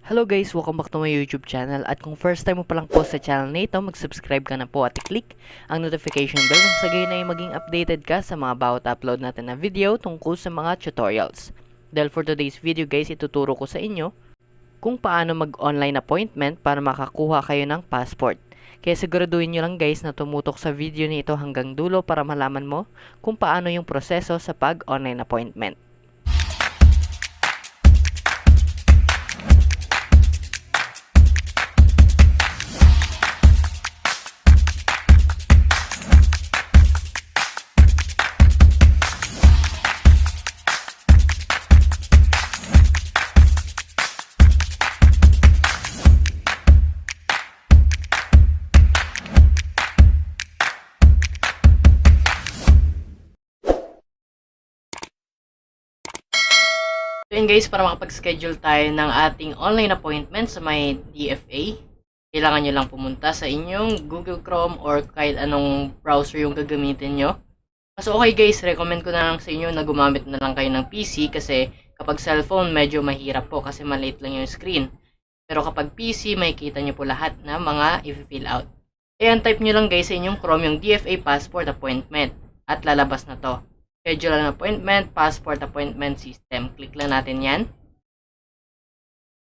Hello guys, welcome back to my YouTube channel at kung first time mo palang po sa channel na ito, mag-subscribe ka na po at i-click ang notification bell nang sa gayon ay maging updated ka sa mga bawat upload natin na video tungkol sa mga tutorials. Dahil for today's video guys, ituturo ko sa inyo kung paano mag-online appointment para makakuha kayo ng passport. Kaya siguraduhin nyo lang guys na tumutok sa video nito hanggang dulo para malaman mo kung paano yung proseso sa pag-online appointment. So yun guys, para makapag-schedule tayo ng ating online appointment sa may DFA, kailangan nyo lang pumunta sa inyong Google Chrome or kahit anong browser yung gagamitin nyo. So okay guys, recommend ko na lang sa inyo na gumamit na lang kayo ng PC kasi kapag cellphone medyo mahirap po kasi maliit lang yung screen. Pero kapag PC, makikita nyo po lahat na mga i-fill out. Ayan, type nyo lang guys sa inyong Chrome yung DFA passport appointment at lalabas na to. Schedule an appointment, passport appointment system. Click lang natin yan.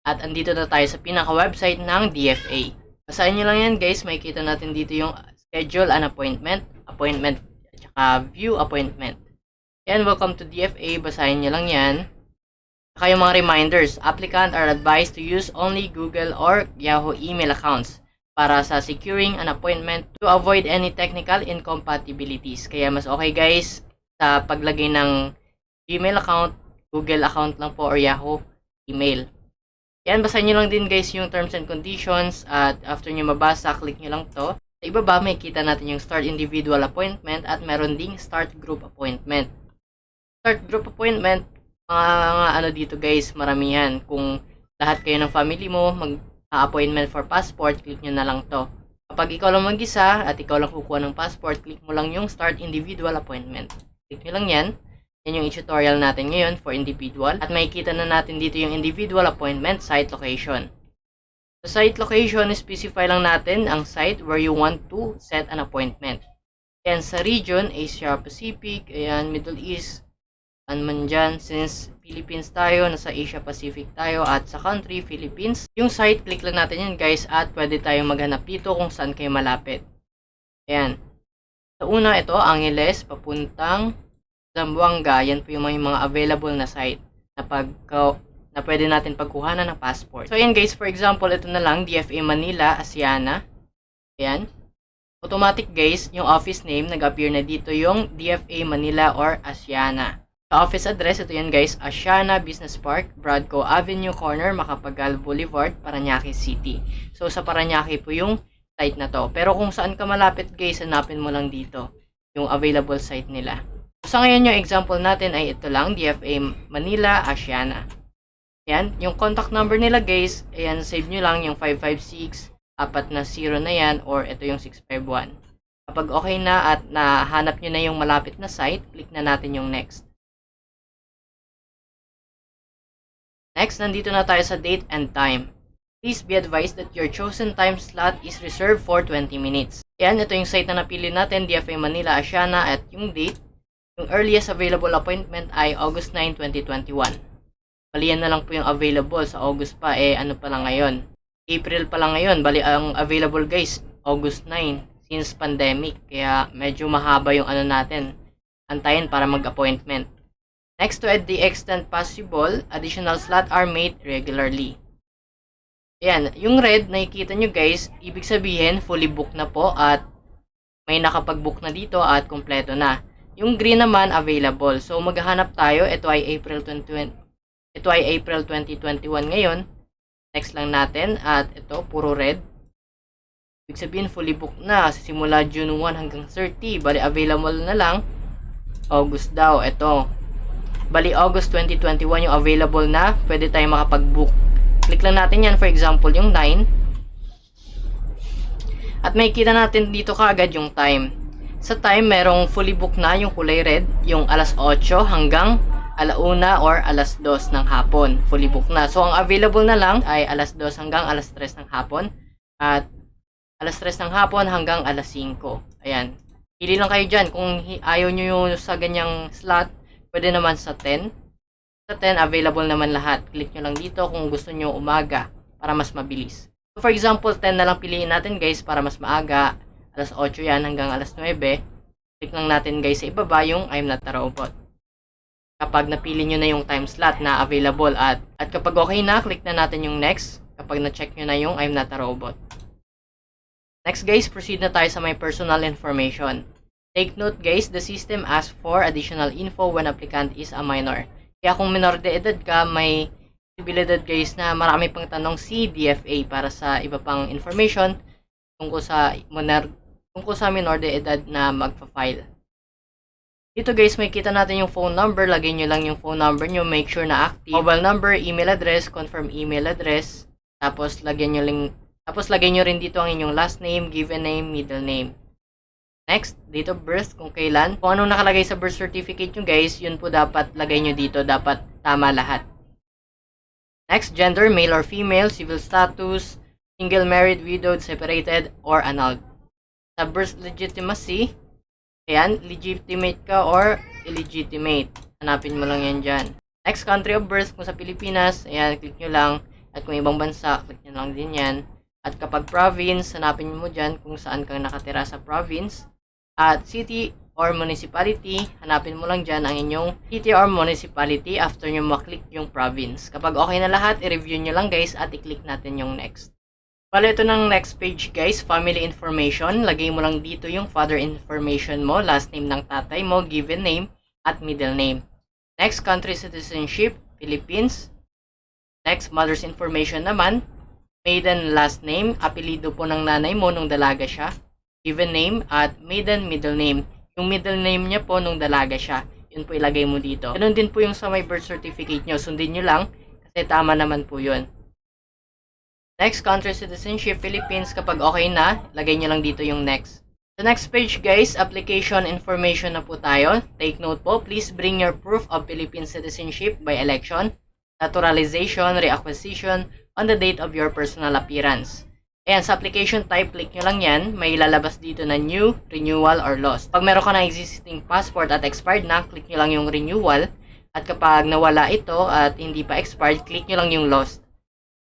At andito na tayo sa pinaka-website ng DFA. Basahin nyo lang yan guys. Makikita natin dito yung schedule an appointment, appointment, at saka view appointment. Yan, welcome to DFA. Basahin nyo lang yan. Saka yung mga reminders. Applicant are advised to use only Google or Yahoo email accounts para sa securing an appointment to avoid any technical incompatibilities. Kaya mas okay guys, sa paglagay ng Gmail account, Google account lang po or Yahoo email. Yan, basahin nyo lang din guys yung terms and conditions at after nyo mabasa, click nyo lang to. Sa ibaba, may kita natin yung start individual appointment at meron ding start group appointment. Start group appointment, mga ano dito guys, maramihan. Kung lahat kayo ng family mo, mag-appointment for passport, click nyo na lang to. Kapag ikaw lang mag-isa at ikaw lang kukuha ng passport, click mo lang yung start individual appointment. Click nyo lang yan. Yan yung tutorial natin ngayon for individual. At makikita na natin dito yung individual appointment site location. Sa site location, specify lang natin ang site where you want to set an appointment. Yan sa region, Asia Pacific, ayan, Middle East, man dyan, since Philippines tayo, nasa Asia Pacific tayo, at sa country, Philippines. Yung site, click lang natin yan guys, at pwede tayong maghanap dito kung saan kayo malapit. Ayan. Sa una, ito, Angeles, papuntang Zamboanga. Yan po yung mga available na site na, na pwede natin pagkuhanan ng passport. So, ayan guys, for example, ito na lang, DFA Manila, Asiana. Ayan. Automatic guys, yung office name, nag-appear na dito yung DFA Manila or Asiana. Sa office address, ito yan guys, Asiana Business Park, Bradco Avenue Corner, Macapagal Boulevard, Parañaque City. So, sa Parañaque po yung site na to. Pero kung saan ka malapit guys, hanapin mo lang dito yung available site nila. So ngayon yung example natin ay ito lang, DFA Manila, Asiana. Yan, yung contact number nila guys, ayan, save nyo lang yung 556, 40 na yan, or ito yung 651. Kapag okay na at nahanap nyo na yung malapit na site, click na natin yung next. Next, nandito na tayo sa date and time. Please be advised that your chosen time slot is reserved for 20 minutes. Yan, ito yung site na napili natin, DFA Manila, Asiana, at yung date. Yung earliest available appointment ay August 9, 2021. Bali yan na lang po yung available sa August pa, ano pa lang ngayon. April pa lang ngayon, bali ang available guys, August 9, since pandemic. Kaya medyo mahaba yung ano natin, antayin para mag-appointment. Next, to the extent possible, additional slot are made regularly. Ayan, yung red, nakikita nyo guys, ibig sabihin, fully booked na po at may nakapag-book na dito at kompleto na. Yung green naman, available. So, maghahanap tayo. Ito ay April 2021 ngayon. Next lang natin. At ito, puro red. Ibig sabihin, fully booked na. Simula June 1 hanggang 30. Bali, available na lang. August daw. Ito. Bali, August 2021 yung available na. Pwede tayo makapag-book. Click lang natin yan. For example, yung 9. At makikita natin dito kaagad yung time. Sa time, merong fully booked na yung kulay red, yung alas 8 hanggang alauna or alas 2 ng hapon. Fully booked na. So, ang available na lang ay alas 2 hanggang alas 3 ng hapon. At alas 3 ng hapon hanggang alas 5. Ayan. Pili lang kayo dyan. Kung ayaw nyo yung sa ganyang slot, pwede naman sa 10. Sa 10, available naman lahat. Click nyo lang dito kung gusto nyo umaga para mas mabilis. So, for example, 10 na lang piliin natin guys para mas maaga. Alas 8 yan hanggang alas 9. Click lang natin guys sa ibaba yung I'm not a robot. Kapag napili nyo na yung time slot na available at kapag okay na, click na natin yung next. Kapag na-check nyo na yung I'm not a robot. Next guys, proceed na tayo sa my personal information. Take note guys, the system asks for additional info when applicant is a minor. Kaya kung minor de edad ka, may posibilidad guys na marami pang tanong si DFA para sa iba pang information tungkol sa minor de edad na magpa-file. Dito guys, may kita natin yung phone number. Lagay nyo lang yung phone number nyo, make sure na active. Mobile number, email address, confirm email address. Tapos lagay nyo rin dito ang inyong last name, given name, middle name. Next, date of birth, kung kailan. Kung anong nakalagay sa birth certificate nyo guys, yun po dapat lagay nyo dito. Dapat tama lahat. Next, gender, male or female, civil status, single, married, widowed, separated, or annulled. Sa birth legitimacy, ayan, legitimate ka or illegitimate. Hanapin mo lang yan dyan. Next, country of birth, kung sa Pilipinas, ayan, click nyo lang. At kung ibang bansa, click nyo lang din yan. At kapag province, hanapin mo dyan kung saan kang nakatira sa province. At city or municipality, hanapin mo lang dyan ang inyong city or municipality after nyo maklik yung province. Kapag okay na lahat, i-review nyo lang guys at i-click natin yung next. Bale, ito ng next page guys, family information. Lagay mo lang dito yung father information mo, last name ng tatay mo, given name, at middle name. Next, country citizenship, Philippines. Next, mother's information naman, maiden last name, apelido po ng nanay mo nung dalaga siya, given name, at maiden middle name. Yung middle name niya po nung dalaga siya, yun po ilagay mo dito. Ganun din po yung sa may birth certificate nyo, sundin nyo lang, kasi tama naman po yun. Next, country citizenship, Philippines. Kapag okay na, lagay nyo lang dito yung next. The next page guys, application information na po tayo. Take note po, please bring your proof of Philippine citizenship by election, naturalization, reacquisition on the date of your personal appearance. Ayan, sa application type, click nyo lang yan. May lalabas dito na new, renewal, or lost. Pag meron ka na existing passport at expired na, click nyo lang yung renewal. At kapag nawala ito at hindi pa expired, click nyo lang yung lost.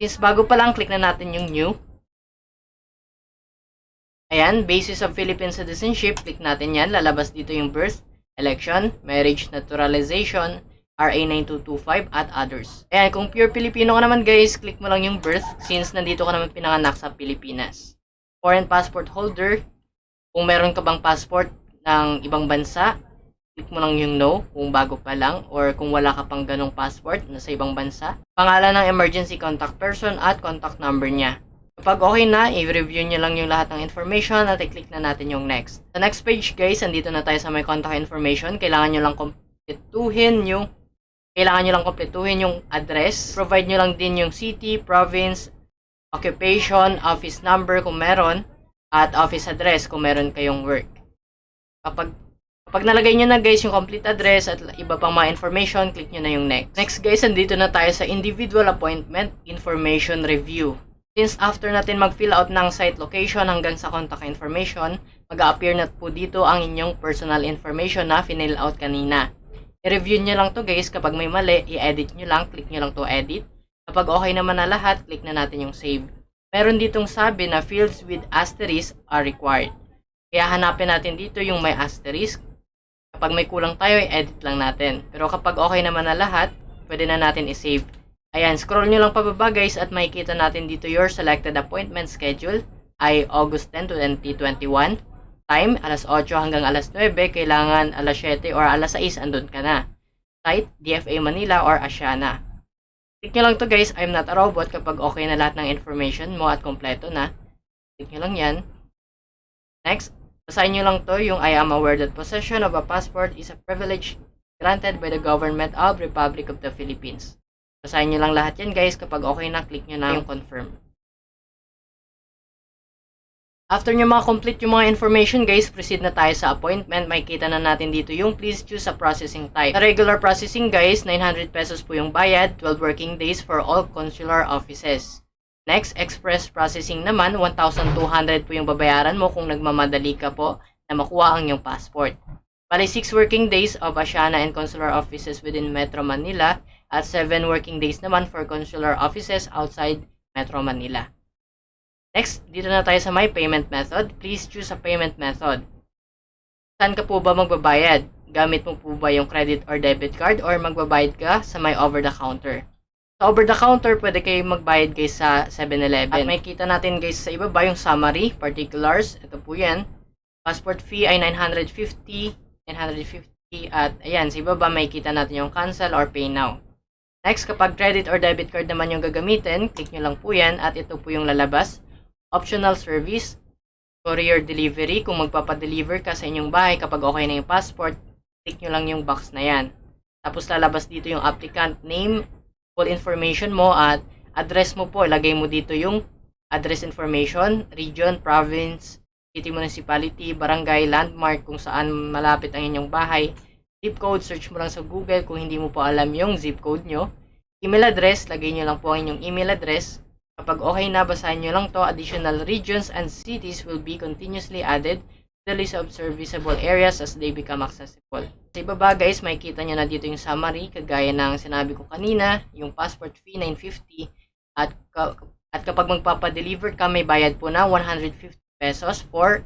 Since bago pa lang, click na natin yung new. Ayan, basis of Philippine citizenship, click natin yan. Lalabas dito yung birth, election, marriage, naturalization, RA 9225 at others. Ayan, kung pure Pilipino ka naman guys, click mo lang yung birth since nandito ka naman pinanganak sa Pilipinas. Foreign passport holder, kung meron ka bang passport ng ibang bansa, click mo lang yung no kung bago pa lang or kung wala ka pang ganong passport na sa ibang bansa. Pangalan ng emergency contact person at contact number niya. Kapag okay na, i-review nyo lang yung lahat ng information at i-click na natin yung next. Sa next page guys, andito na tayo sa may contact information. Kailangan nyo lang kompletuhin yung address. Provide nyo lang din yung city, province, occupation, office number kung meron, at office address kung meron kayong work. Kapag nalagay nyo na guys yung complete address at iba pang mga information, click nyo na yung next. Next guys, andito na tayo sa individual appointment information review. Since after natin mag-fill out ng site location hanggang sa contact information, mag-a-appear na po dito ang inyong personal information na fill out kanina. I-review nyo lang to guys. Kapag may mali, i-edit nyo lang. Click nyo lang to edit. Kapag okay naman na lahat, click na natin yung save. Meron ditong sabi na fields with asterisk are required. Kaya hanapin natin dito yung may asterisk. Kapag may kulang tayo, i-edit lang natin. Pero kapag okay naman na lahat, pwede na natin i-save. Ayan, scroll nyo lang pababa guys at makikita natin dito your selected appointment schedule ay August 10 to 2021. Time, alas 8 hanggang alas 9, kailangan alas 7 or alas 6 andun ka na. Site, DFA Manila or Asiana. Click nyo lang to guys, I'm not a robot kapag okay na lahat ng information mo at kompleto na. Click nyo lang yan. Next, basahin nyo lang to yung I am aware that possession of a passport is a privilege granted by the government of Republic of the Philippines. Basahin nyo lang lahat yan guys, kapag okay na, click nyo na yung confirm. After nyo complete yung mga information guys, proceed na tayo sa appointment. Makikita na natin dito yung please choose a processing type. Sa regular processing guys, 900 pesos po yung bayad, 12 working days for all consular offices. Next, express processing naman, 1,200 po yung babayaran mo kung nagmamadali ka po na makuha ang iyong passport. Bali 6 working days of Asyana and consular offices within Metro Manila at 7 working days naman for consular offices outside Metro Manila. Next, dito na tayo sa my payment method. Please choose a payment method. Saan ka po ba magbabayad? Gamit mo po ba yung credit or debit card or magbabayad ka sa my over-the-counter? Sa over-the-counter, pwede kayo magbayad guys sa 7-Eleven. At makikita natin guys sa ibaba yung summary, particulars. Ito po yan. Passport fee ay 950 at ayan, sa ibaba makikita natin yung cancel or pay now. Next, kapag credit or debit card naman yung gagamitin, click nyo lang po yan at ito po yung lalabas. Optional service, courier delivery. Kung magpapadeliver ka sa inyong bahay kapag okay na yung passport, click nyo lang yung box na yan. Tapos lalabas dito yung applicant name, full information mo at address mo po. Lagay mo dito yung address information, region, province, city, municipality, barangay, landmark kung saan malapit ang inyong bahay. Zip code, search mo lang sa Google kung hindi mo po alam yung zip code nyo. Email address, lagay nyo lang po ang inyong email address. Kapag okay na, basahin nyo lang to. Additional regions and cities will be continuously added to the list of serviceable areas as they become accessible. Sa ibaba guys, makikita nyo na dito yung summary. Kagaya ng sinabi ko kanina, yung passport fee 950 at kapag magpapadeliver ka, may bayad po na 150 pesos for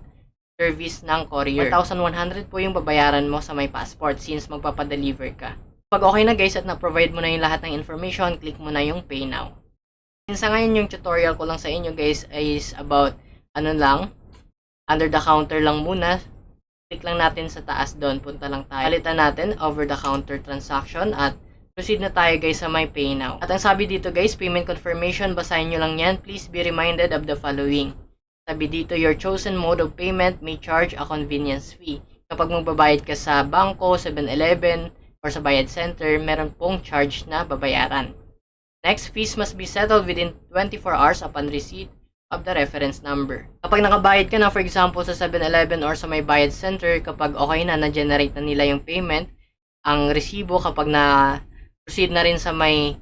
service ng courier. 1,100 po yung babayaran mo sa may passport since magpapadeliver ka. Pag okay na guys at na-provide mo na yung lahat ng information, click mo na yung pay now. Sa ngayon yung tutorial ko lang sa inyo guys is about under the counter lang muna. Click lang natin sa taas doon, punta lang tayo. Palitan natin over the counter transaction at proceed na tayo guys sa my pay now. At ang sabi dito guys, payment confirmation, basahin nyo lang yan. Please be reminded of the following. Sabi dito, your chosen mode of payment may charge a convenience fee. Kapag magbabayad ka sa bangko, 7-Eleven, or sa bayad center, meron pong charge na babayaran. Next, fees must be settled within 24 hours upon receipt of the reference number. Kapag nakabayad ka na, for example, sa 7-Eleven or sa may bayad center, kapag okay na-generate na nila yung payment, ang resibo kapag na-proceed na rin sa may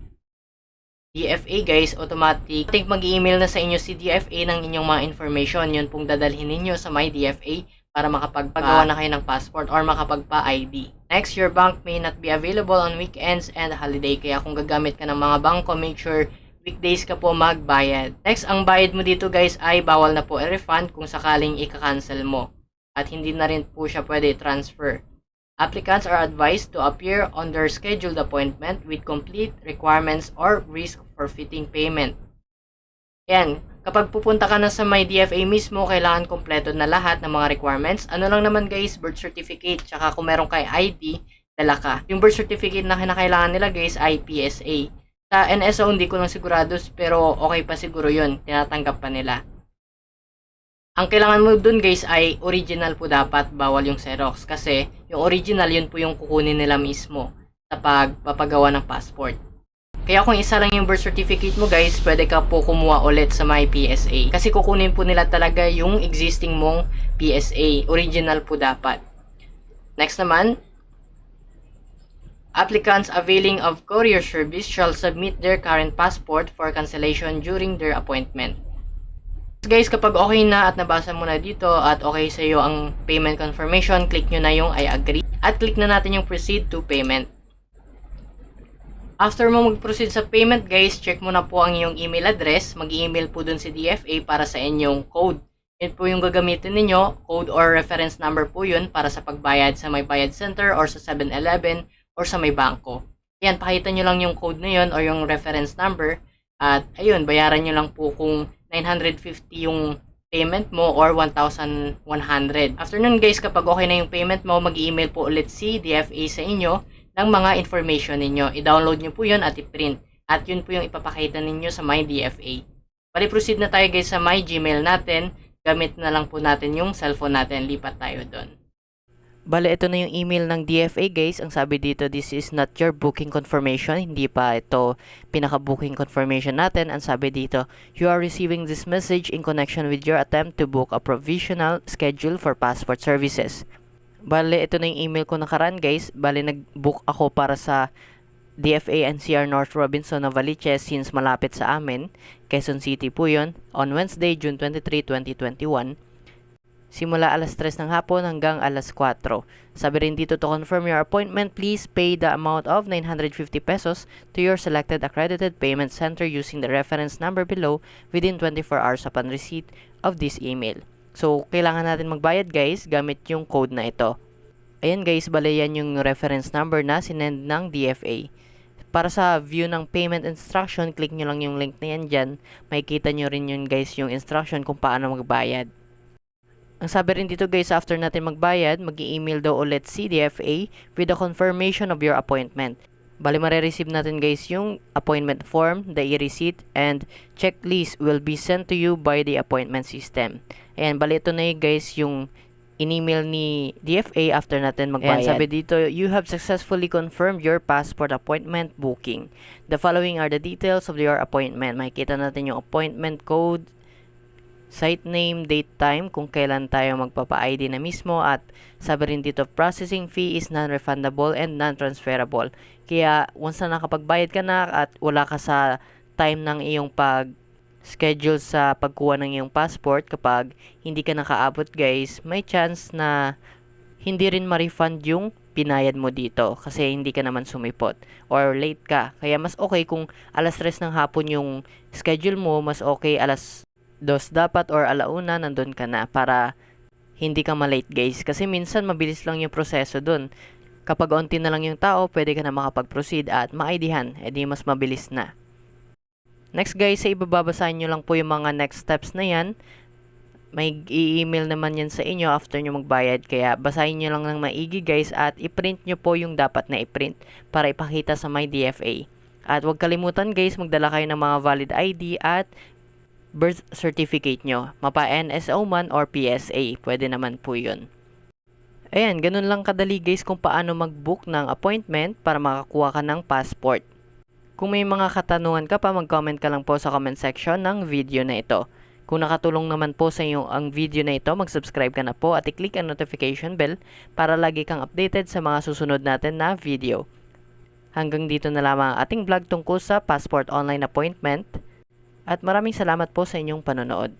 DFA guys, automatic mag-email na sa inyo si DFA ng inyong mga information. Yun pong dadalhin ninyo sa my DFA para makapagpagawa na kayo ng passport or makapagpa-ID. Next, your bank may not be available on weekends and holiday. Kaya kung gagamit ka ng mga bangko, make sure weekdays ka po magbayad. Next, ang bayad mo dito guys ay bawal na po i-refund kung sakaling i-cancel mo. At hindi na rin po siya pwede transfer. Applicants are advised to appear on their scheduled appointment with complete requirements or risk forfeiting payment. Yan. Kapag pupunta ka na sa may DFA mismo, kailangan kompleto na lahat ng mga requirements. Ano lang naman guys, birth certificate, tsaka kung meron kay ID, dala ka. Yung birth certificate na kinakailangan nila guys ay PSA. Sa NSO hindi ko lang sigurado, pero okay pa siguro yun, tinatanggap pa nila. Ang kailangan mo dun guys ay original po dapat, bawal yung Xerox. Kasi yung original yun po yung kukunin nila mismo sa pagpapagawa ng passport. Kaya kung isa lang yung birth certificate mo guys, pwede ka po kumuha ulit sa my PSA. Kasi kukunin po nila talaga yung existing mong PSA. Original po dapat. Next naman, applicants availing of courier service shall submit their current passport for cancellation during their appointment. Guys, kapag okay na at nabasa mo na dito at okay sa iyo ang payment confirmation, click nyo na yung I agree at click na natin yung proceed to payment. After mo mag-proceed sa payment guys, check mo na po ang iyong email address. Mag-email po dun si DFA para sa inyong code. Yun po yung gagamitin ninyo, code or reference number po yun para sa pagbayad sa may bayad center or sa 7-Eleven or sa may bangko. Yan, pakita nyo lang yung code na yun or yung reference number at ayun, bayaran nyo lang po kung 950 yung payment mo or 1,100. After nun guys, kapag okay na yung payment mo, mag-email po ulit si DFA sa inyo ng mga information ninyo. I-download nyo po yun at i-print. At yun po yung ipapakita ninyo sa my DFA. Bali, proceed na tayo guys sa my Gmail natin. Gamit na lang po natin yung cellphone natin. Lipat tayo doon. Bale, ito na yung email ng DFA guys. Ang sabi dito, this is not your booking confirmation. Hindi pa ito pinaka-booking confirmation natin. Ang sabi dito, you are receiving this message in connection with your attempt to book a provisional schedule for passport services. Bale, ito na yung email ko nakaraan guys. Bale, nag-book ako para sa DFA NCR North Robinson Novaliches since malapit sa amin. Quezon City po yun. On Wednesday, June 23, 2021. Simula alas 3 ng hapon hanggang alas 4. Sabi rin dito, to confirm your appointment, please pay the amount of 950 pesos to your selected accredited payment center using the reference number below within 24 hours upon receipt of this email. So, kailangan natin magbayad guys gamit yung code na ito. Ayan guys, bale yan yung reference number na sinend ng DFA. Para sa view ng payment instruction, click nyo lang yung link na yan dyan. Makikita nyo rin yun guys yung instruction kung paano magbayad. Ang sabi rin dito guys, after natin magbayad, mag-i-email daw ulit si DFA with the confirmation of your appointment. Bali, marireceive natin guys yung appointment form, the e-receipt, and checklist will be sent to you by the appointment system. Ayan, bali ito na guys yung in-email ni DFA after natin magbayad. Ayan, sabi dito, you have successfully confirmed your passport appointment booking. The following are the details of your appointment. Makikita natin yung appointment code, site name, date, time, kung kailan tayo magpapa-ID na mismo, at sabi rin dito, processing fee is non-refundable and non-transferable. Kaya once na nakapagbayad ka na at wala ka sa time ng iyong schedule sa pagkuha ng iyong passport, kapag hindi ka nakaabot guys, may chance na hindi rin ma-refund yung pinayad mo dito kasi hindi ka naman sumipot or late ka. Kaya mas okay kung alas 3 ng hapon yung schedule mo, mas okay alas 2 dapat or alauna nandun ka na para hindi ka malate guys. Kasi minsan mabilis lang yung proseso dun. Kapag onti na lang yung tao, pwede ka na makapag-proceed at ma-IDhan, edi mas mabilis na. Next guys, sa ibababasahin nyo lang po yung mga next steps na yan. May i-email naman yan sa inyo after nyo magbayad. Kaya basahin nyo lang ng maigi guys at i-print nyo po yung dapat na i-print para ipakita sa my DFA. At huwag kalimutan guys, magdala kayo ng mga valid ID at birth certificate nyo. Mapa NSO man or PSA. Pwede naman po yun. Ayan, ganun lang kadali guys kung paano mag-book ng appointment para makakuha ka ng passport. Kung may mga katanungan ka pa, mag-comment ka lang po sa comment section ng video na ito. Kung nakatulong naman po sa iyo ang video na ito, mag-subscribe ka na po at i-click ang notification bell para lagi kang updated sa mga susunod natin na video. Hanggang dito na lamang ang ating vlog tungkol sa passport online appointment. At maraming salamat po sa inyong panonood.